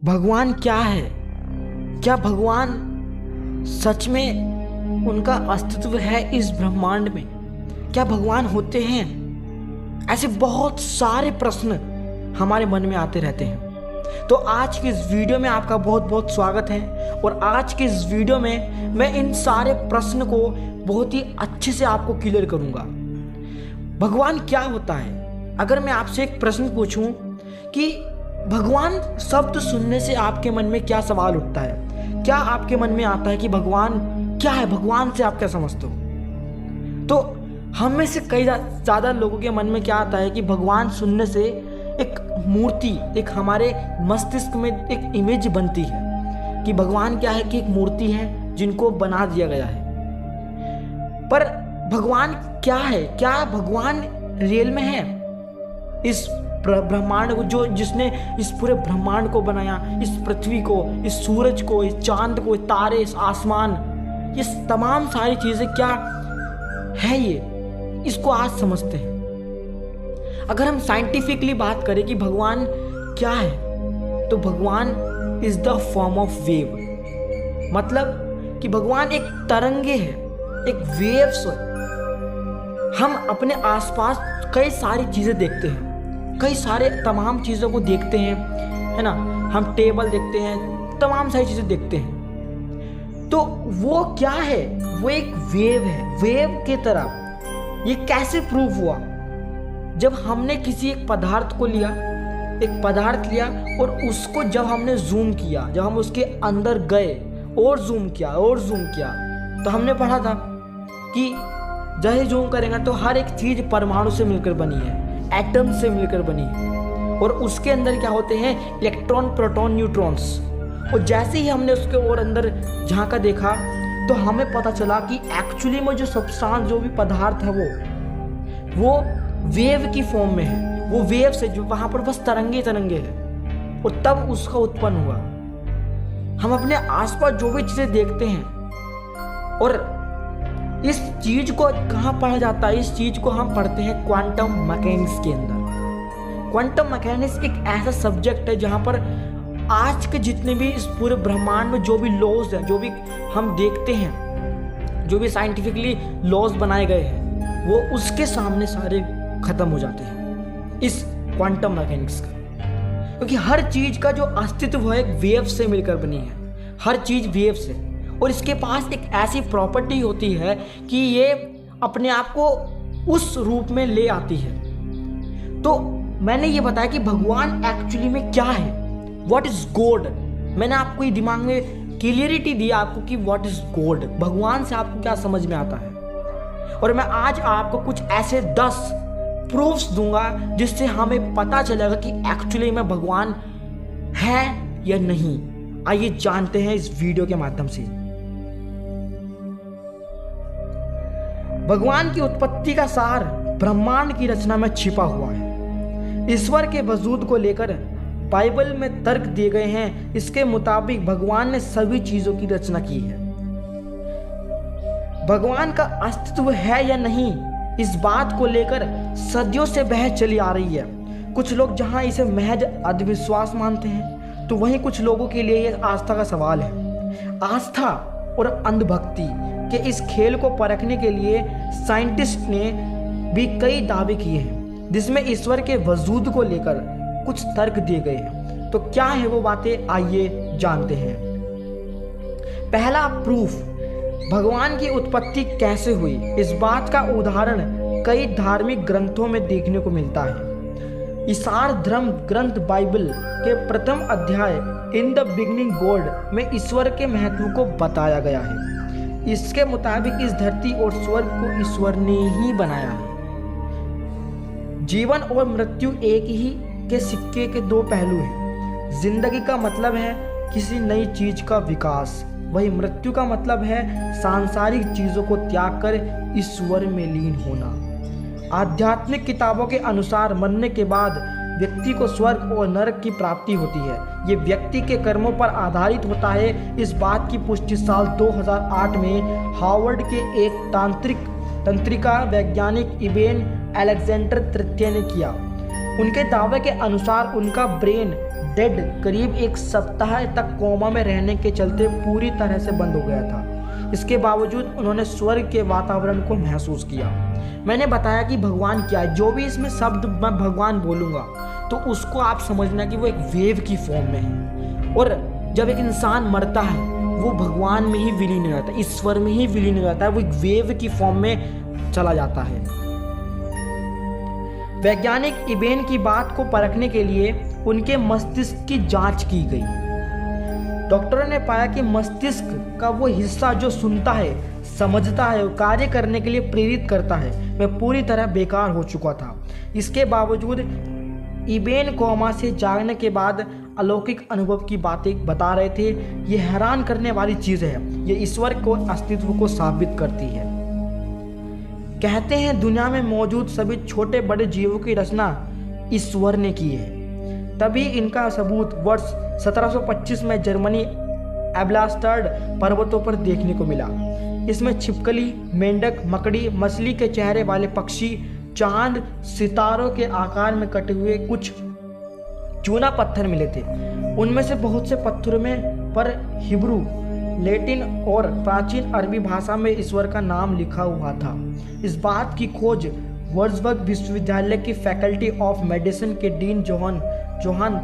भगवान क्या है? क्या भगवान सच में उनका अस्तित्व है इस ब्रह्मांड में? क्या भगवान होते हैं? ऐसे बहुत सारे प्रश्न हमारे मन में आते रहते हैं। तो आज की इस वीडियो में आपका बहुत बहुत स्वागत है। और आज की इस वीडियो में मैं इन सारे प्रश्न को बहुत ही अच्छे से आपको क्लियर करूंगा। भगवान क्या होता है? अगर मैं आपसे एक प्रश्न पूछूं कि भगवान शब्द सुनने से आपके मन में क्या सवाल उठता है? क्या आपके मन में आता है कि भगवान क्या है? भगवान से आप क्या समझते हो? तो हम में से कई ज़्यादा लोगों के मन में क्या आता है कि भगवान सुनने से एक मूर्ति, एक हमारे मस्तिष्क में एक इमेज बनती है कि भगवान क्या है कि एक मूर्ति है जिनको बना दिया गया है। पर भगवान क्या है? क्या भगवान रियल में है? इस ब्रह्मांड को जिसने इस पूरे ब्रह्मांड को बनाया, इस पृथ्वी को, इस सूरज को, इस चांद को, इस तारे, इस आसमान, ये तमाम सारी चीजें क्या है ये? इसको आज समझते हैं। अगर हम साइंटिफिकली बात करें कि भगवान क्या है, तो भगवान is the form of wave. मतलब कि भगवान एक तरंगे है, एक वेव्स है। हम अपने आसपास कई सारी चीजें देखते हैं, कई सारे तमाम चीज़ों को देखते हैं, है ना। हम टेबल देखते हैं, तमाम सारी चीज़ें देखते हैं। तो वो क्या है? वो एक वेव है, वेव की तरह। ये कैसे प्रूव हुआ? जब हमने किसी एक पदार्थ को लिया, एक पदार्थ लिया और उसको जब हमने जूम किया, जब हम उसके अंदर गए और जूम किया और जूम किया, तो हमने पढ़ा था कि जब ही जूम करेंगे तो हर एक चीज़ परमाणु से मिलकर बनी है, एटम से मिलकर बनी है। और उसके अंदर क्या होते हैं? Electron, proton, neutrons. और जैसे ही हमने उसके और अंदर झांका देखा तो हमें पता चला कि एक्चुअली में जो सब्सटेंस, जो भी पदार्थ है वो वेव की फॉर्म में है। वो वेव से जो वहां पर बस तरंगे तरंगे है और तब उसका उत्पन्न हुआ। हम अपने आसपास जो भी चीजें देखते हैं, और इस चीज को कहाँ पढ़ा जाता है? इस चीज को हम पढ़ते हैं क्वांटम मैकेनिक्स के अंदर। क्वांटम मैकेनिक्स एक ऐसा सब्जेक्ट है जहाँ पर आज के जितने भी इस पूरे ब्रह्मांड में जो भी लॉज हैं, जो भी हम देखते हैं, जो भी साइंटिफिकली लॉज बनाए गए हैं, वो उसके सामने सारे खत्म हो जाते हैं इस क्वांटम मैकेनिक्स का। क्योंकि हर चीज का जो अस्तित्व है एक वेव से मिलकर बनी है, हर चीज वेव से। और इसके पास एक ऐसी प्रॉपर्टी होती है कि ये अपने आप को उस रूप में ले आती है। तो मैंने ये बताया कि भगवान एक्चुअली में क्या है, व्हाट इज गॉड। मैंने आपको ये दिमाग में क्लियरिटी दी आपको कि व्हाट इज गॉड, भगवान से आपको क्या समझ में आता है। और मैं आज आपको कुछ ऐसे 10 प्रूफ्स दूंगा जिससे हमें पता चलेगा कि एक्चुअली में भगवान है या नहीं। आइए जानते हैं इस वीडियो के माध्यम से। भगवान की उत्पत्ति का सार ब्रह्मांड की रचना में छिपा हुआ है। ईश्वर के वजूद को लेकर बाइबल में तर्क दिए गए हैं। इसके मुताबिक भगवान ने सभी चीजों की रचना की है। भगवान का अस्तित्व है या नहीं, इस बात को लेकर सदियों से बहस चली आ रही है। कुछ लोग जहां इसे महज अंधविश्वास मानते हैं, तो वहीं कुछ लोगों के लिए यह आस्था का सवाल है। आस्था और अंधभक्ति कि इस खेल को परखने के लिए साइंटिस्ट ने भी कई दावे किए हैं, जिसमें ईश्वर के वजूद को लेकर कुछ तर्क दिए गए हैं। तो क्या है वो बातें, आइए जानते हैं। पहला प्रूफ, भगवान की उत्पत्ति कैसे हुई, इस बात का उदाहरण कई धार्मिक ग्रंथों में देखने को मिलता है। ईसार धर्म ग्रंथ बाइबल के प्रथम अध्याय इन द बिगिनिंग गॉड में ईश्वर के महत्व को बताया गया है। इसके मुताबिक इस धरती और स्वर्ग को ईश्वर ने ही बनाया है। जीवन और मृत्यु एक ही के सिक्के के दो पहलू हैं। जिंदगी का मतलब है किसी नई चीज का विकास, वही मृत्यु का मतलब है सांसारिक चीजों को त्याग कर ईश्वर में लीन होना। आध्यात्मिक किताबों के अनुसार मरने के बाद व्यक्ति को स्वर्ग और नरक की प्राप्ति होती है। ये व्यक्ति के कर्मों पर आधारित होता है। इस बात की पुष्टि साल 2008 में हार्वर्ड के एक तंत्रिका वैज्ञानिक इबेन अलेक्जेंडर तृतीय ने किया। उनके दावे के अनुसार उनका ब्रेन डेड करीब एक सप्ताह तक कोमा में रहने के चलते पूरी तरह से बंद हो गया था। इसके बावजूद उन्होंने स्वर्ग के वातावरण को महसूस किया। मैंने बताया कि भगवान क्या है। जो भी इसमें शब्द मैं भगवान बोलूँगा तो उसको आप समझना कि वो एक वेव की फॉर्म में है, और जब एक इंसान मरता है वो भगवान में ही विलीन हो जाता है, ईश्वर में ही विलीन हो जाता है, वो एक वेव की फॉर्म में चला जाता है। वैज्ञानिक इबेन की बात को परखने के लिए उनके मस्तिष्क की जांच की गई। डॉक्टरों ने पाया कि मस्तिष्क का वो हिस्सा जो सुनता है, समझता है और कार्य करने के लिए प्रेरित करता है, वह पूरी तरह बेकार हो चुका था। इसके बावजूद इबेन कोमा से जागने के बाद अलौकिक अनुभव की बातें बता रहे थे। ये हैरान करने वाली चीज़ है, ये ईश्वर को अस्तित्व को साबित करती है। कहते हैं दुनिया में मौजूद सभी छोटे बड़े जीवों की रचना ईश्वर ने की है। तभी इनका सबूत वर्ष 1725 में जर्मनी एब्लास्टर्ड पर्वतों पर देखने को मिला। इसमें छिपकली, मेंढक, मकड़ी, मछली के चेहरे वाले पक्षी, चांद, सितारों के आकार में कटे हुए कुछ चूना पत्थर मिले थे। उनमें से बहुत से पत्थरों में पर हिब्रू, लैटिन और प्राचीन अरबी भाषा में ईश्वर का नाम लिखा हुआ था। इस बात की खोज वर्सबर्ग विश्वविद्यालय की फैकल्टी ऑफ मेडिसिन के डीन जोहान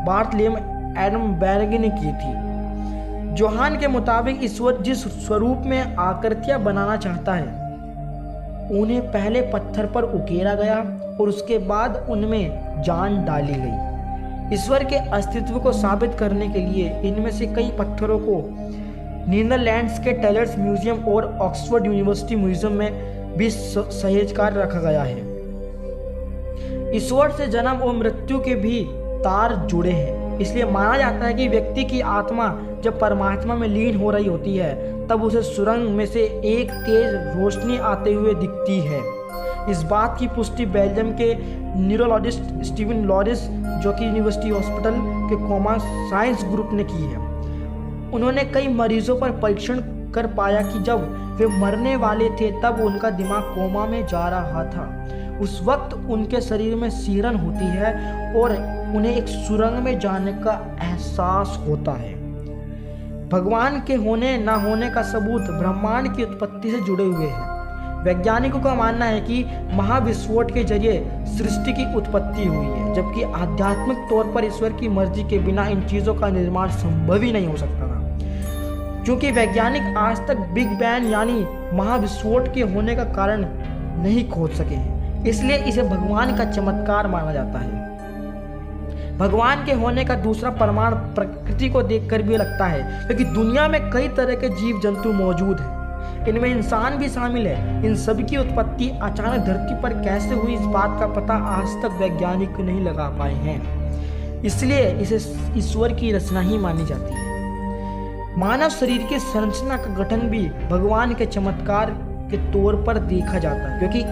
बार्थलेम एडमबर्ग ने की थी। जोहान के मुताबिक ईश्वर जिस स्वरूप में आकृतियां बनाना चाहता है उन्हें पहले पत्थर पर उकेरा गया और उसके बाद उनमें जान डाली गई। ईश्वर के अस्तित्व को साबित करने के लिए इनमें से कई पत्थरों को नीदरलैंड्स के टेलर्स म्यूजियम और ऑक्सफोर्ड यूनिवर्सिटी म्यूजियम में भी सहेजकर रखा गया है। ईश्वर से जन्म और मृत्यु के भी तार जुड़े हैं। इसलिए माना जाता है कि व्यक्ति की आत्मा जब परमात्मा में लीन हो रही होती है तब उसे सुरंग में से एक तेज रोशनी आते हुए दिखती है। इस बात की पुष्टि बेल्जियम के न्यूरोलॉजिस्ट स्टीवन लॉरिस, जो कि यूनिवर्सिटी हॉस्पिटल के कोमा साइंस ग्रुप ने की है। उन्होंने कई मरीजों पर परीक्षण कर पाया कि जब वे मरने वाले थे तब उनका दिमाग कोमा में जा रहा था। उस वक्त उनके शरीर में सिहरन होती है और उन्हें एक सुरंग में जाने का एहसास होता है। भगवान के होने ना होने का सबूत ब्रह्मांड की उत्पत्ति से जुड़े हुए हैं। वैज्ञानिकों का मानना है कि महाविस्फोट के जरिए सृष्टि की उत्पत्ति हुई है, जबकि आध्यात्मिक तौर पर ईश्वर की मर्जी के बिना इन चीज़ों का निर्माण संभव ही नहीं हो सकता था। क्योंकि वैज्ञानिक आज तक बिग बैंग यानी महाविस्फोट के होने का कारण नहीं खोज सके हैं, इसलिए इसे भगवान का चमत्कार माना जाता है। भगवान के होने का दूसरा प्रमाण प्रकृति को देखकर भी लगता है, क्योंकि दुनिया में कई तरह के जीव जंतु मौजूद हैं, इनमें इंसान भी शामिल है। इन सब की उत्पत्ति अचानक धरती पर कैसे हुई, इस बात का पता आज तक वैज्ञानिक नहीं लगा पाए हैं, इसलिए इसे ईश्वर की रचना ही मानी जाती है। मानव शरीर की संरचना का गठन भी भगवान के चमत्कार के तौर पर देखा जाता है, क्योंकि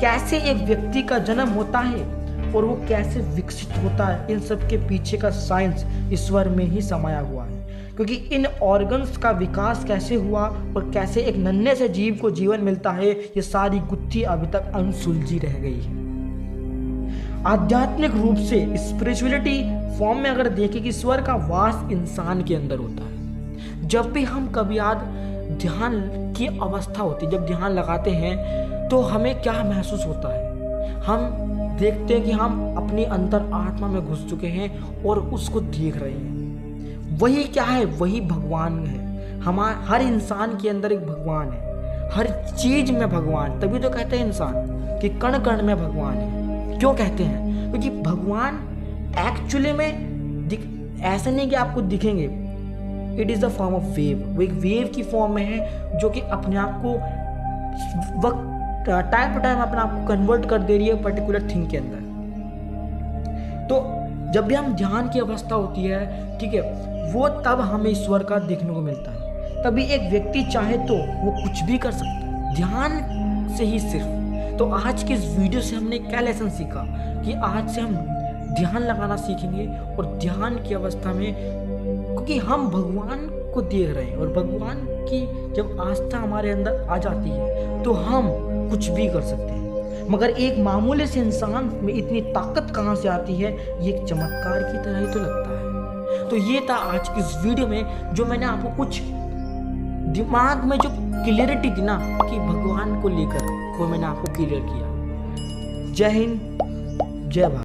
कैसे एक व्यक्ति का जन्म होता है और वो कैसे विकसित होता है, इन सब के पीछे का साइंस ईश्वर में ही समाया हुआ है। क्योंकि इन ऑर्गन्स का विकास कैसे हुआ और कैसे एक नन्हे से जीव को जीवन मिलता है, ये सारी गुत्थी अभी तक अनसुलझी रह गई है। आध्यात्मिक रूप से स्पिरिचुअलिटी फॉर्म में अगर देखें कि ईश्वर का वास इंसान के अंदर होता है। जब भी हम कभी ध्यान की अवस्था होती है, जब ध्यान लगाते हैं तो हमें क्या महसूस होता है, हम देखते हैं कि हम अपनी अंतर आत्मा में घुस चुके हैं और उसको देख रहे हैं। वही क्या है, वही भगवान है। हर इंसान के अंदर एक भगवान है, हर चीज में भगवान। तभी तो कहते हैं इंसान कि कण कण में भगवान है। क्यों कहते हैं? क्योंकि भगवान एक्चुअली में ऐसा नहीं कि आपको दिखेंगे, it is the form of wave. वो एक वेव की फॉर्म में है जो कि अपने आप को वक्त टाइम टू टाइम अपने आप को कन्वर्ट कर दे रही है पर्टिकुलर थिंग के अंदर। तो जब भी हम ध्यान की अवस्था होती है, ठीक है, वो तब हमें ईश्वर का देखने को मिलता है। तभी एक व्यक्ति चाहे तो वो कुछ भी कर सकता है ध्यान से ही सिर्फ। तो आज की इस वीडियो से हमने क्या लेसन सीखा कि आज से हम ध्यान लगाना सीखेंगे, और ध्यान की अवस्था में क्योंकि हम भगवान को देख रहे हैं और भगवान की जब आस्था हमारे अंदर आ जाती है तो हम कुछ भी कर सकते हैं। मगर एक मामूली से इंसान में इतनी ताकत कहाँ से आती है, ये एक चमत्कार की तरह ही तो लगता है। तो ये था आज की इस वीडियो में, जो मैंने आपको कुछ दिमाग में जो क्लियरिटी थी ना कि भगवान को लेकर, वो मैंने आपको क्लियर किया। जय हिंद, जय भारत।